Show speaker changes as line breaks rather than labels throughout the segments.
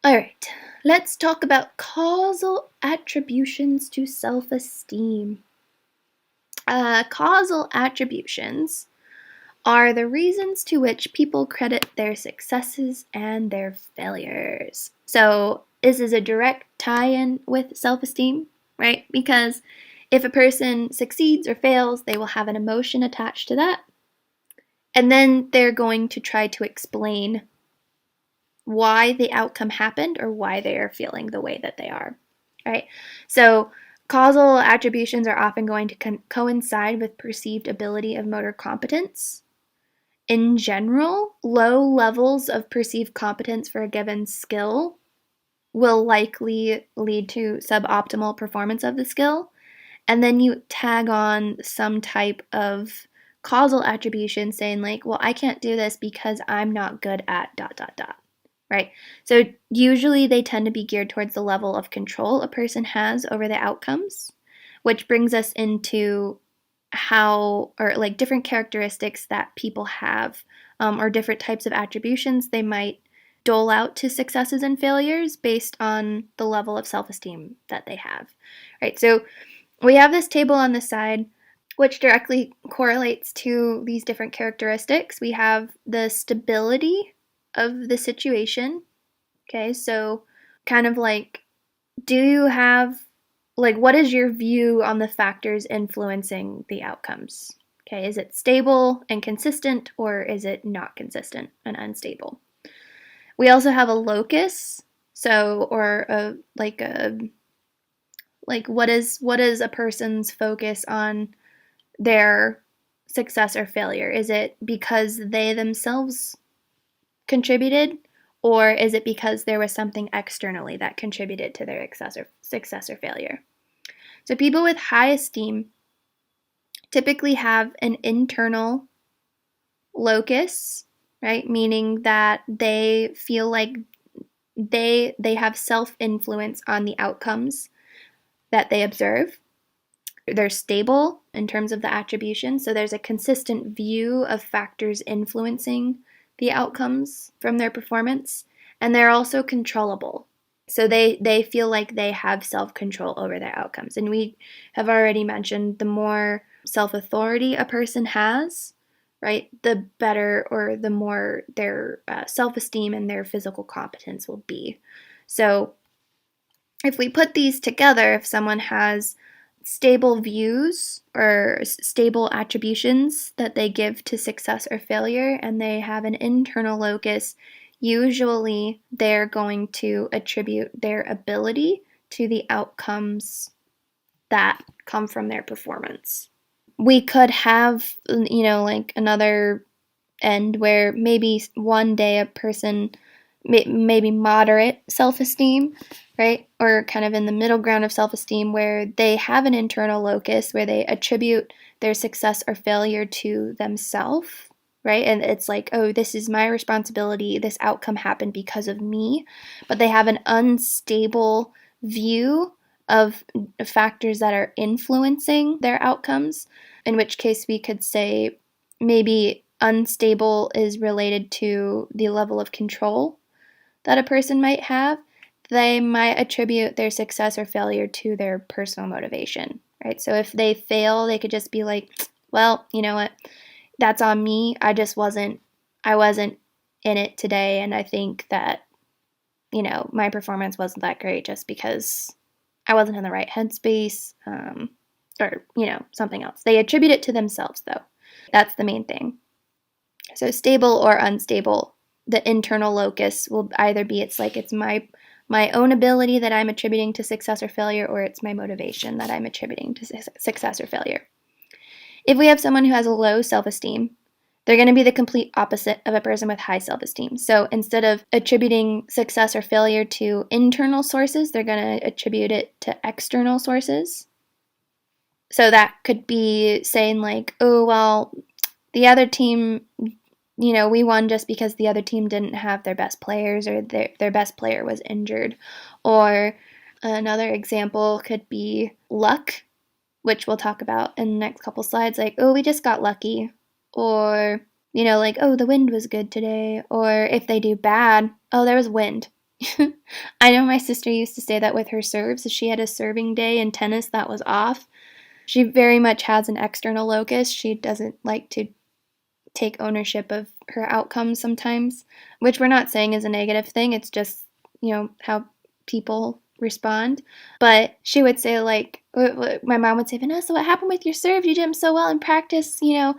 All right, let's talk about causal attributions to self-esteem. Causal attributions are the reasons to which people credit their successes and their failures. So this is a direct tie-in with self-esteem, right? Because if a person succeeds or fails, they will have an emotion attached to that. And then they're going to try to explain why the outcome happened or why they are feeling the way that they are, right? So causal attributions are often going to coincide with perceived ability of motor competence. In general, low levels of perceived competence for a given skill will likely lead to suboptimal performance of the skill. And then you tag on some type of causal attribution saying, like, well, I can't do this because I'm not good at dot, dot, dot. Right? So usually they tend to be geared towards the level of control a person has over the outcomes, which brings us into how, or like different characteristics that people have, or different types of attributions they might dole out to successes and failures based on the level of self-esteem that they have. Right? So we have this table on the side which directly correlates to these different characteristics. We have the stability of the situation. Okay, so kind of like, do you have, like, what is your view on the factors influencing the outcomes? Okay, is it stable and consistent, or is it not consistent and unstable? We also have a locus, so, or what is a person's focus on their success or failure? Is it because they themselves contributed, or is it because there was something externally that contributed to their success or failure? So people with high esteem typically have an internal locus, right? Meaning that they feel like they have self-influence on the outcomes that they observe. They're stable in terms of the attribution, so there's a consistent view of factors influencing the outcomes from their performance, and they're also controllable. So they feel like they have self-control over their outcomes. And we have already mentioned the more self-authority a person has, right, the better or the more their self-esteem and their physical competence will be. So if we put these together, if someone has stable views or stable attributions that they give to success or failure, and they have an internal locus, usually they're going to attribute their ability to the outcomes that come from their performance. We could have, like another end where maybe one day a person maybe moderate self-esteem, right? Or kind of in the middle ground of self-esteem where they have an internal locus where they attribute their success or failure to themselves, right? And it's like, oh, this is my responsibility. This outcome happened because of me. But they have an unstable view of factors that are influencing their outcomes, in which case we could say maybe unstable is related to the level of control that a person might have. They might attribute their success or failure to their personal motivation, right? So if they fail, they could just be like, well, you know what? That's on me. I wasn't in it today, and I think that, my performance wasn't that great just because I wasn't in the right headspace, or, something else. They attribute it to themselves, though. That's the main thing. So stable or unstable, the internal locus will either be it's my own ability that I'm attributing to success or failure, or it's my motivation that I'm attributing to success or failure. If we have someone who has a low self-esteem, they're going to be the complete opposite of a person with high self-esteem. So instead of attributing success or failure to internal sources, they're going to attribute it to external sources. So that could be saying like, oh, well, the other team, we won just because the other team didn't have their best players, or their best player was injured. Or another example could be luck, which we'll talk about in the next couple slides. Like, oh, we just got lucky. Or, like, oh, the wind was good today. Or if they do bad, oh, there was wind. I know my sister used to say that with her serves. If she had a serving day in tennis that was off, she very much has an external locus. She doesn't like to take ownership of her outcomes sometimes, which we're not saying is a negative thing. It's just, how people respond. But she would say, like, my mom would say, Vanessa, what happened with your serve? You did them so well in practice, a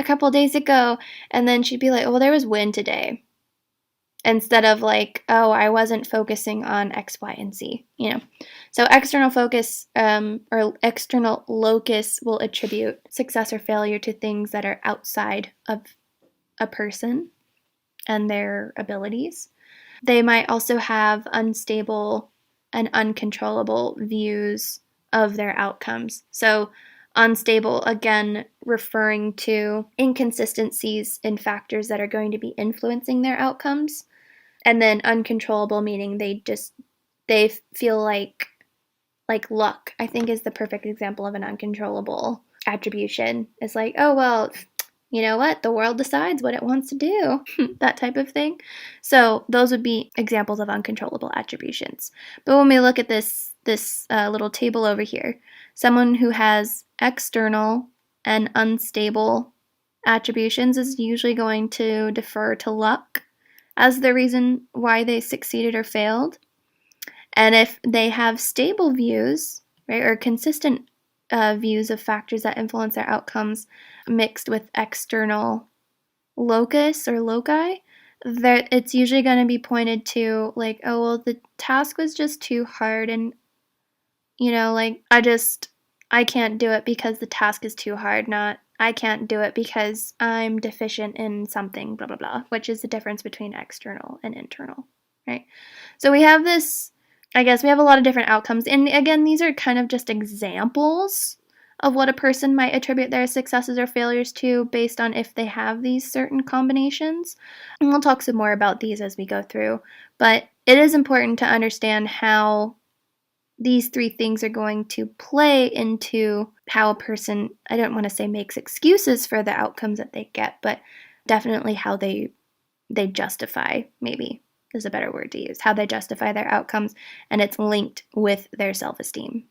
couple days ago. And then she'd be like, well, there was wind today. Instead of like, oh, I wasn't focusing on X, Y, and Z, So external focus or external locus will attribute success or failure to things that are outside of a person and their abilities. They might also have unstable and uncontrollable views of their outcomes. So unstable, again, referring to inconsistencies in factors that are going to be influencing their outcomes. And then uncontrollable, meaning they feel like luck, I think, is the perfect example of an uncontrollable attribution. It's like, oh, well, you know what? The world decides what it wants to do, that type of thing. So those would be examples of uncontrollable attributions. But when we look at this little table over here, someone who has external and unstable attributions is usually going to defer to luck as the reason why they succeeded or failed. And if they have stable views, right, or consistent views of factors that influence their outcomes mixed with external locus or loci, that it's usually going to be pointed to like, oh, well, the task was just too hard, and like I can't do it because the task is too hard, not I can't do it because I'm deficient in something, blah, blah, blah, which is the difference between external and internal, right? So we have this, I guess we have a lot of different outcomes. And again, these are kind of just examples of what a person might attribute their successes or failures to based on if they have these certain combinations. And we'll talk some more about these as we go through. But it is important to understand how these three things are going to play into how a person, I don't want to say makes excuses for the outcomes that they get, but definitely how they justify, maybe is a better word to use, how they justify their outcomes, and it's linked with their self-esteem.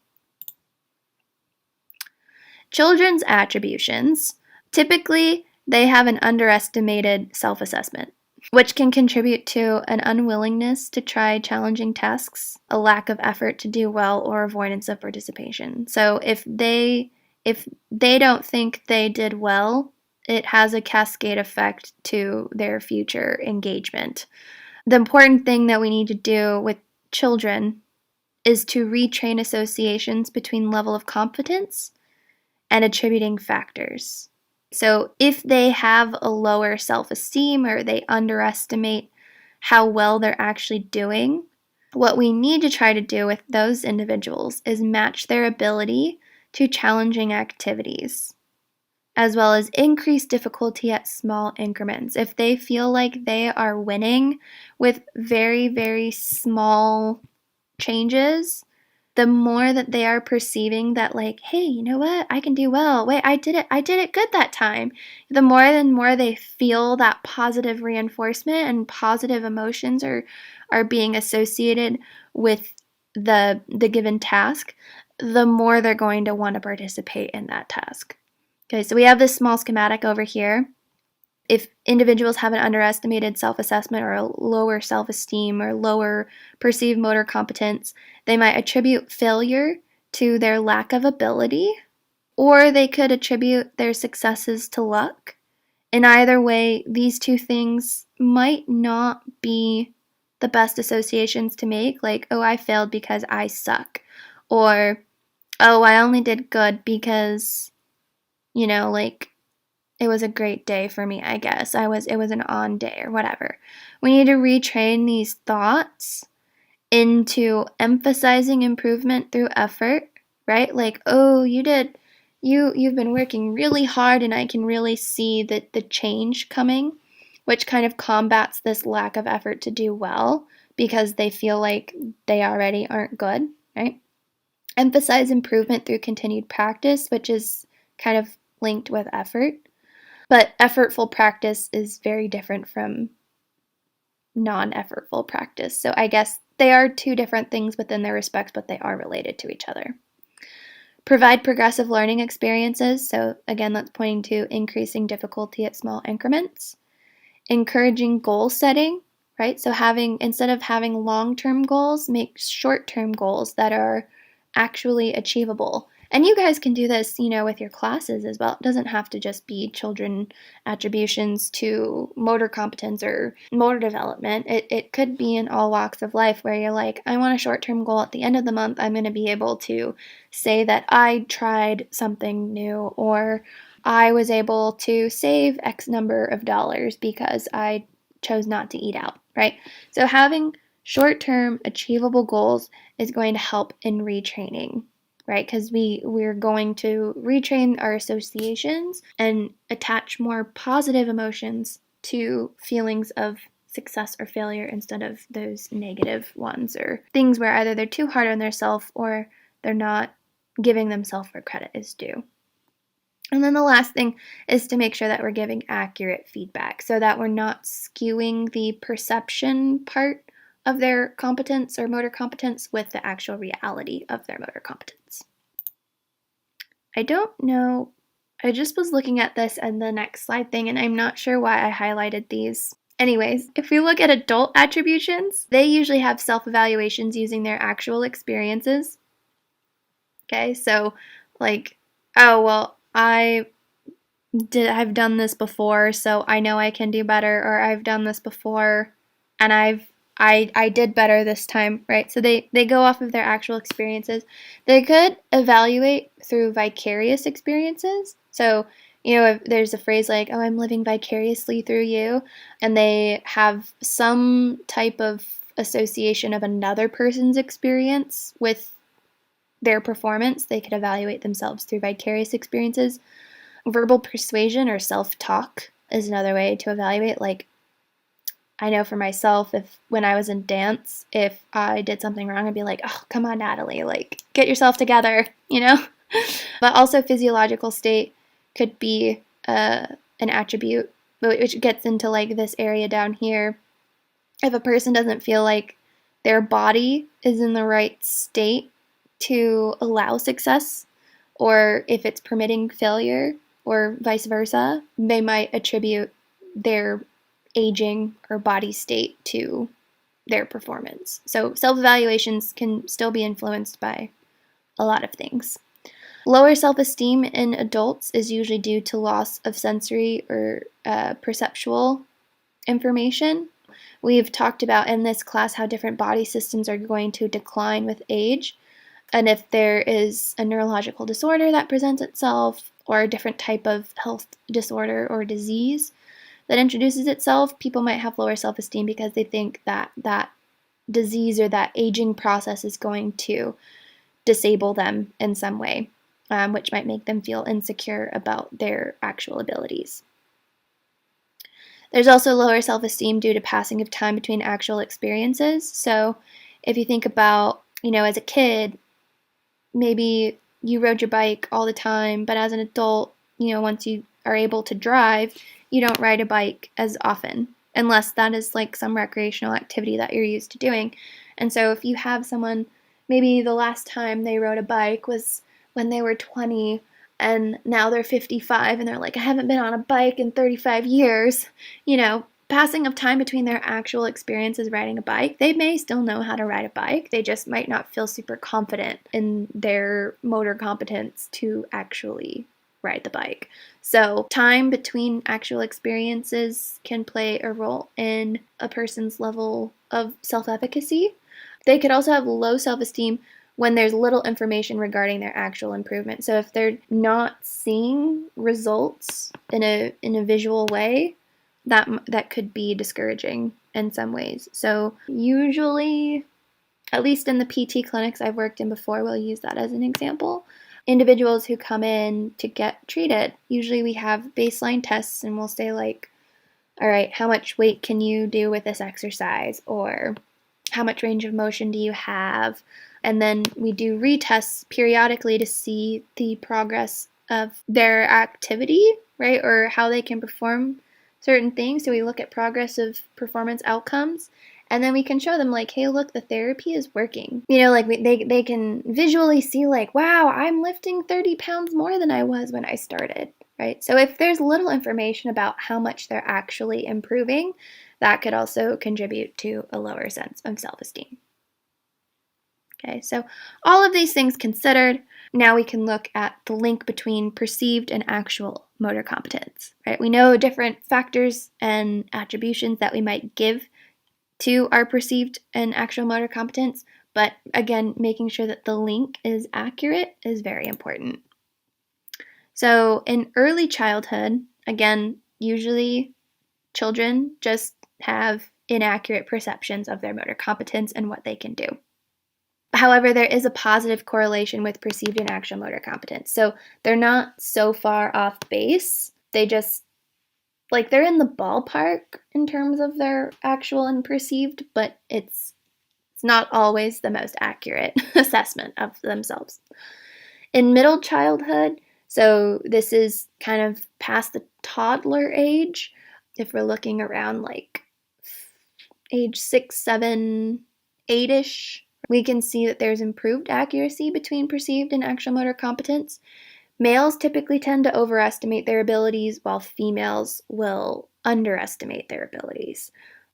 Children's attributions, typically they have an underestimated self-assessment, which can contribute to an unwillingness to try challenging tasks, a lack of effort to do well, or avoidance of participation. So if they don't think they did well, it has a cascade effect to their future engagement. The important thing that we need to do with children is to retrain associations between level of competence and attributing factors. So if they have a lower self-esteem or they underestimate how well they're actually doing, what we need to try to do with those individuals is match their ability to challenging activities, as well as increase difficulty at small increments. If they feel like they are winning with very, very small changes, the more that they are perceiving that, like, hey, you know what, I can do well. Wait, I did it good that time. The more and more they feel that positive reinforcement and positive emotions are being associated with the given task, the more they're going to want to participate in that task. Okay, so we have this small schematic over here. If individuals have an underestimated self-assessment or a lower self-esteem or lower perceived motor competence, they might attribute failure to their lack of ability, or they could attribute their successes to luck. In either way, these two things might not be the best associations to make, like, oh, I failed because I suck, or, oh, I only did good because, like, it was a great day for me, I guess. It was an on day or whatever. We need to retrain these thoughts into emphasizing improvement through effort, right? Like, oh, you've been working really hard and I can really see the change coming, which kind of combats this lack of effort to do well because they feel like they already aren't good, right? Emphasize improvement through continued practice, which is kind of linked with effort. But effortful practice is very different from non-effortful practice. So I guess they are two different things within their respects, but they are related to each other. Provide progressive learning experiences. So again, that's pointing to increasing difficulty at small increments. Encouraging goal setting, right? So instead of having long-term goals, make short-term goals that are actually achievable. And you guys can do this, with your classes as well. It doesn't have to just be children attributions to motor competence or motor development. It could be in all walks of life where you're like, I want a short-term goal. At the end of the month, I'm going to be able to say that I tried something new, or I was able to save X number of dollars because I chose not to eat out, right? So having short-term achievable goals is going to help in retraining, right? Because we're going to retrain our associations and attach more positive emotions to feelings of success or failure instead of those negative ones, or things where either they're too hard on themselves or they're not giving themselves where credit is due. And then the last thing is to make sure that we're giving accurate feedback so that we're not skewing the perception part of their competence or motor competence with the actual reality of their motor competence. I don't know, I just was looking at this and the next slide thing, and I'm not sure why I highlighted these. Anyways, if we look at adult attributions, they usually have self-evaluations using their actual experiences. Okay, so like, oh, well, I've done this before, so I know I can do better, or I've done this before and I did better this time, right? So they go off of their actual experiences. They could evaluate through vicarious experiences. So, if there's a phrase like, oh, I'm living vicariously through you, and they have some type of association of another person's experience with their performance, they could evaluate themselves through vicarious experiences. Verbal persuasion or self-talk is another way to evaluate. Like, I know for myself, when I was in dance, if I did something wrong, I'd be like, oh, come on, Natalie, like, get yourself together, But also physiological state could be an attribute, which gets into like this area down here. If a person doesn't feel like their body is in the right state to allow success, or if it's permitting failure, or vice versa, they might attribute their aging or body state to their performance. So self-evaluations can still be influenced by a lot of things. Lower self-esteem in adults is usually due to loss of sensory or perceptual information. We've talked about in this class how different body systems are going to decline with age, and if there is a neurological disorder that presents itself, or a different type of health disorder or disease that introduces itself, people might have lower self-esteem because they think that that disease or that aging process is going to disable them in some way, which might make them feel insecure about their actual abilities. There's also lower self-esteem due to passing of time between actual experiences. So if you think about, as a kid, maybe you rode your bike all the time, but as an adult, once you are able to drive, you don't ride a bike as often, unless that is like some recreational activity that you're used to doing. And so if you have someone, maybe the last time they rode a bike was when they were 20, and now they're 55, and they're like, I haven't been on a bike in 35 years, passing of time between their actual experiences riding a bike, they may still know how to ride a bike. They just might not feel super confident in their motor competence to actually ride the bike. So time between actual experiences can play a role in a person's level of self-efficacy. They could also have low self-esteem when there's little information regarding their actual improvement. So if they're not seeing results in a visual way, that could be discouraging in some ways. So usually, at least in the PT clinics I've worked in before, we'll use that as an example. Individuals who come in to get treated, usually we have baseline tests and we'll say like, all right, how much weight can you do with this exercise? Or how much range of motion do you have? And then we do retests periodically to see the progress of their activity, right? Or how they can perform certain things. So we look at progressive performance outcomes, and then we can show them like, hey, look, the therapy is working. Like they can visually see like, wow, I'm lifting 30 pounds more than I was when I started, right? So if there's little information about how much they're actually improving, that could also contribute to a lower sense of self-esteem. Okay, so all of these things considered, now we can look at the link between perceived and actual motor competence, right? We know different factors and attributions that we might give to our perceived and actual motor competence, but again, making sure that the link is accurate is very important. So in early childhood, again, usually children just have inaccurate perceptions of their motor competence and what they can do. However, there is a positive correlation with perceived and actual motor competence. So they're not so far off base. They just, like, they're in the ballpark in terms of their actual and perceived, but it's not always the most accurate assessment of themselves. In middle childhood, so this is kind of past the toddler age, if we're looking around like age 6, 7, 8-ish, we can see that there's improved accuracy between perceived and actual motor competence. Males typically tend to overestimate their abilities, while females will underestimate their abilities.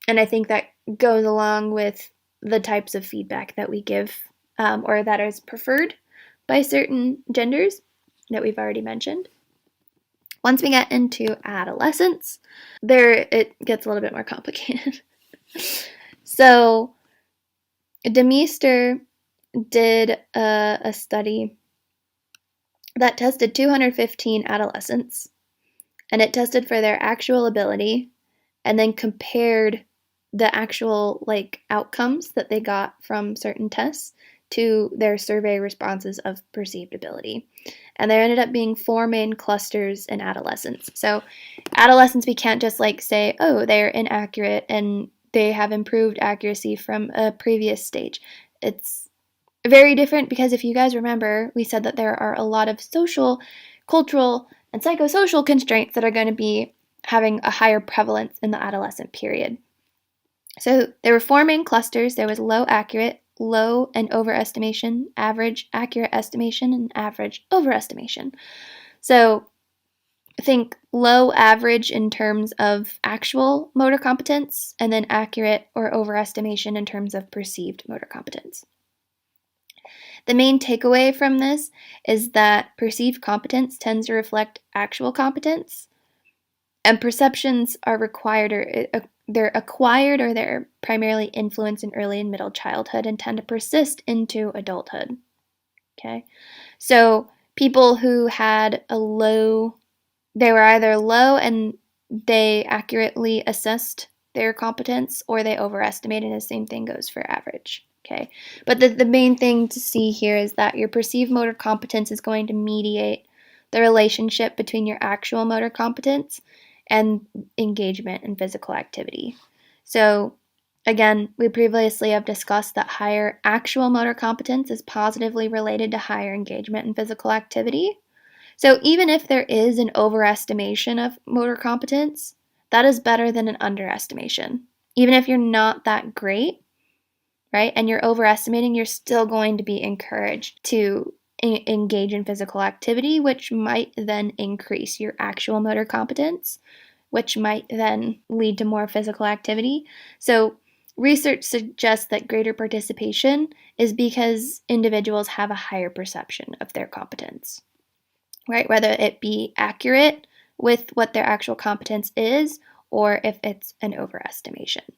And I think that goes along with the types of feedback that we give, or that is preferred by certain genders that we've already mentioned. Once we get into adolescence, it gets a little bit more complicated. So Demeester did a study that tested 215 adolescents, and it tested for their actual ability and then compared the actual outcomes that they got from certain tests to their survey responses of perceived ability. And there ended up being 4 main clusters in adolescents. So adolescents, we can't just say, oh, they're inaccurate and they have improved accuracy from a previous stage. It's very different because if you guys remember, we said that there are a lot of social, cultural, and psychosocial constraints that are going to be having a higher prevalence in the adolescent period. So there were 4 main clusters. There was low accurate, low and overestimation, average accurate estimation, and average overestimation. So think low average in terms of actual motor competence, and then accurate or overestimation in terms of perceived motor competence. The main takeaway from this is that perceived competence tends to reflect actual competence, and perceptions are required, or they're acquired, or they're primarily influenced in early and middle childhood and tend to persist into adulthood. Okay, so people who had they were either low and they accurately assessed their competence, or they overestimated, and the same thing goes for average. Okay, but the main thing to see here is that your perceived motor competence is going to mediate the relationship between your actual motor competence and engagement in physical activity. So again, we previously have discussed that higher actual motor competence is positively related to higher engagement in physical activity. So even if there is an overestimation of motor competence, that is better than an underestimation. Even if you're not that great, right, and you're overestimating, you're still going to be encouraged to engage in physical activity, which might then increase your actual motor competence, which might then lead to more physical activity. So research suggests that greater participation is because individuals have a higher perception of their competence, right? Whether it be accurate with what their actual competence is, or if it's an overestimation.